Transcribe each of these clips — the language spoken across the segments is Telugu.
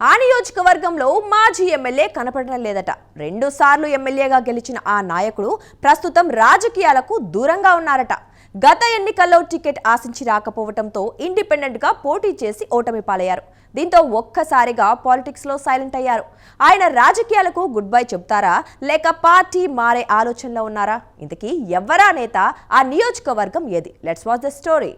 ఆ నియోజకవర్గంలో మాజీ ఎమ్మెల్యే కనపడడం లేదట. 2 సార్లు ఎమ్మెల్యేగా గెలిచిన ఆ నాయకుడు ప్రస్తుతం రాజకీయాలకు దూరంగా ఉన్నారట. గత ఎన్నికల్లో టికెట్ ఆశించి రాకపోవడంతో ఇండిపెండెంట్ గా పోటీ చేసి ఓటమి పాలయ్యారు. దీంతో ఒక్కసారిగా పాలిటిక్స్ లో సైలెంట్ అయ్యారు. ఆయన రాజకీయాలకు గుడ్ బై చెప్తారా లేక పార్టీ మారే ఆలోచనలో ఉన్నారా? ఇంతకీ ఎవరా నేత, ఆ నియోజకవర్గం ఏది? Let's watch the story.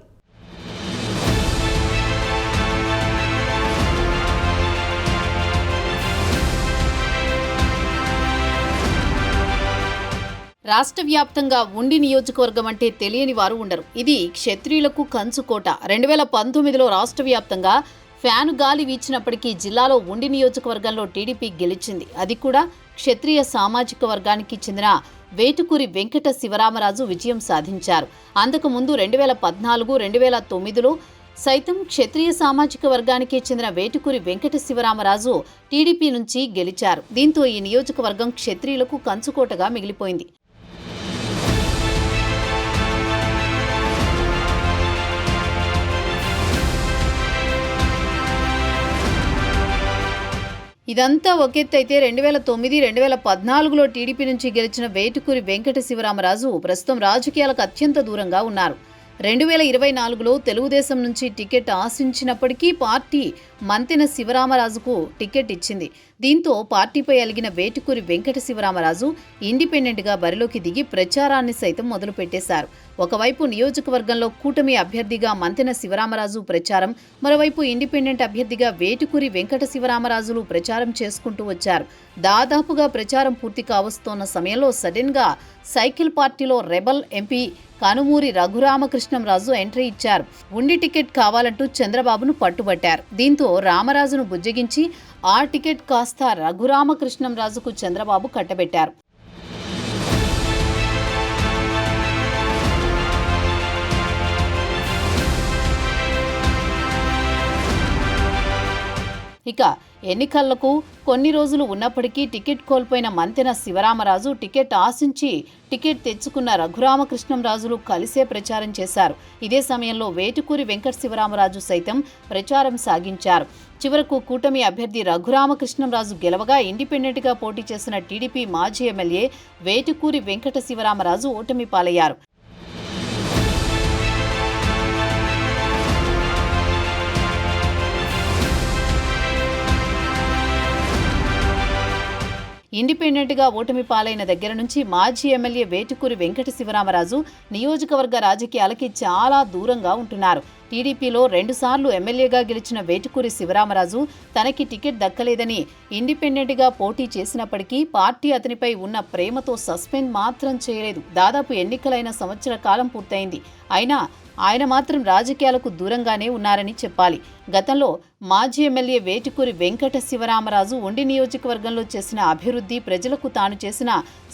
రాష్ట్ర వ్యాప్తంగా ఉండి నియోజకవర్గం అంటే తెలియని వారు ఉండరు. ఇది క్షత్రియులకు కంచుకోట. 2019లో రాష్ట్ర వ్యాప్తంగా ఫ్యాను గాలి వీచినప్పటికీ జిల్లాలో ఉండి నియోజకవర్గంలో టీడీపీ గెలిచింది. అది కూడా క్షత్రియ సామాజిక వర్గానికి చెందిన వేటుకూరి వెంకట శివరామరాజు విజయం సాధించారు. అంతకుముందు 2014, 2009లో సైతం క్షత్రియ సామాజిక వర్గానికి చెందిన వేటుకూరి వెంకట శివరామరాజు టీడీపీ నుంచి గెలిచారు. దీంతో ఈ నియోజకవర్గం క్షత్రియులకు కంచుకోటగా మిగిలిపోయింది. ఇదంతా ఒకెత్తైతే 2009, 2014లో టీడీపీ నుంచి గెలిచిన వేటుకూరి వెంకట శివరామరాజు ప్రస్తుతం రాజకీయాలకు అత్యంత దూరంగా ఉన్నారు. 2024లో తెలుగుదేశం నుంచి టికెట్ ఆశించినప్పటికీ పార్టీ మంతెన శివరామరాజుకు టికెట్ ఇచ్చింది. దీంతో పార్టీపై అలిగిన వేటుకూరి వెంకట శివరామరాజు ఇండిపెండెంట్గా బరిలోకి దిగి ప్రచారాన్ని సైతం మొదలుపెట్టేశారు. ఒకవైపు నియోజకవర్గంలో కూటమి అభ్యర్థిగా మంతెన శివరామరాజు ప్రచారం, మరోవైపు ఇండిపెండెంట్ అభ్యర్థిగా వేటుకూరి వెంకట శివరామరాజులు ప్రచారం చేసుకుంటూ వచ్చారు. దాదాపుగా ప్రచారం పూర్తి కావస్తోన్న సమయంలో సడన్గా సైకిల్ పార్టీలో rebel MP Kanumuri Raghurama Krishnam Raju entry ఇచ్చారు. ఉండి టికెట్ కావాలంటూ చంద్రబాబును పట్టుబట్టారు. దీంతో రామరాజును బుజ్జగించి ఆ టికెట్ కాస్త రఘురామకృష్ణంరాజుకు చంద్రబాబు కట్టబెట్టారు. ఇక ఎన్నికలకు కొన్ని రోజులు ఉన్నప్పటికీ టికెట్ కోల్పోయిన మంతెన శివరామరాజు టికెట్ ఆశించి టికెట్ తెచ్చుకున్న రఘురామకృష్ణంరాజులు కలిసే ప్రచారం చేశారు. ఇదే సమయంలో వేటుకూరి వెంకట శివరామరాజు సైతం ప్రచారం సాగించారు. చివరకు కూటమి అభ్యర్థి రఘురామకృష్ణంరాజు గెలవగా ఇండిపెండెంట్గా పోటీ చేసిన టీడీపీ మాజీ ఎమ్మెల్యే వేటుకూరి వెంకట శివరామరాజు ఓటమి పాలయ్యారు. ఇండిపెండెంట్గా ఓటమి పాలైన దగ్గర నుంచి మాజీ ఎమ్మెల్యే వేటుకూరి వెంకట శివరామరాజు నియోజకవర్గ రాజకీయాలకి చాలా దూరంగా ఉంటున్నారు. టీడీపీలో 2 సార్లు ఎమ్మెల్యేగా గెలిచిన వేటుకూరి శివరామరాజు తనకి టికెట్ దక్కలేదని ఇండిపెండెంట్గా పోటీ చేసినప్పటికీ పార్టీ అతనిపై ఉన్న ప్రేమతో సస్పెండ్ మాత్రం చేయలేదు. దాదాపు ఎన్నికలైన సంవత్సర కాలం పూర్తయింది. అయినా ఆయన మాత్రం రాజకీయాలకు దూరంగానే ఉన్నారని చెప్పాలి. గతంలో మాజీ ఎమ్మెల్యే వేటుకూరి వెంకట శివరామరాజు ఉండి నియోజకవర్గంలో చేసిన అభివృద్ధి, ప్రజలకు తాను చేసిన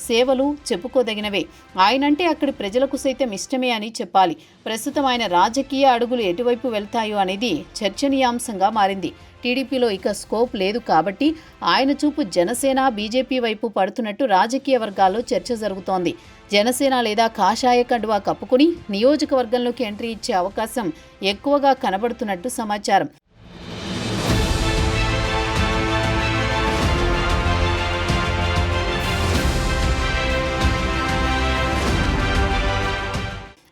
సేవలు చెప్పుకోదగినవే. ఆయనంటే అక్కడి ప్రజలకు సైతం ఇష్టమే అని చెప్పాలి. ప్రస్తుతం ఆయన రాజకీయ అడుగులు ఎటువైపు వెళ్తాయో అనేది చర్చనీయాంశంగా మారింది. టీడీపీలో ఇక స్కోప్ లేదు కాబట్టి ఆయన చూపు జనసేన, బీజేపీ వైపు పడుతున్నట్టు రాజకీయ వర్గాల్లో చర్చ జరుగుతోంది. జనసేన లేదా కాషాయ కండువా కప్పుకుని నియోజకవర్గంలోకి ఎంట్రీ ఇచ్చే అవకాశం ఎక్కువగా కనబడుతున్నట్టు సమాచారం.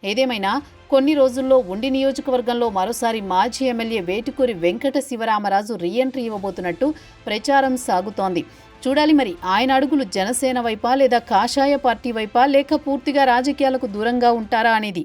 ఏదేమైనా కొన్ని రోజుల్లో ఉండి నియోజకవర్గంలో మరోసారి మాజీ ఎమ్మెల్యే వేటుకూరి వెంకట శివరామరాజు రీఎంట్రీ ఇవ్వబోతున్నట్టు ప్రచారం సాగుతోంది. చూడాలి మరి ఆయన అడుగులు జనసేన వైపా లేదా కాషాయ పార్టీ వైపా లేక పూర్తిగా రాజకీయాలకు దూరంగా ఉంటారా అనేది.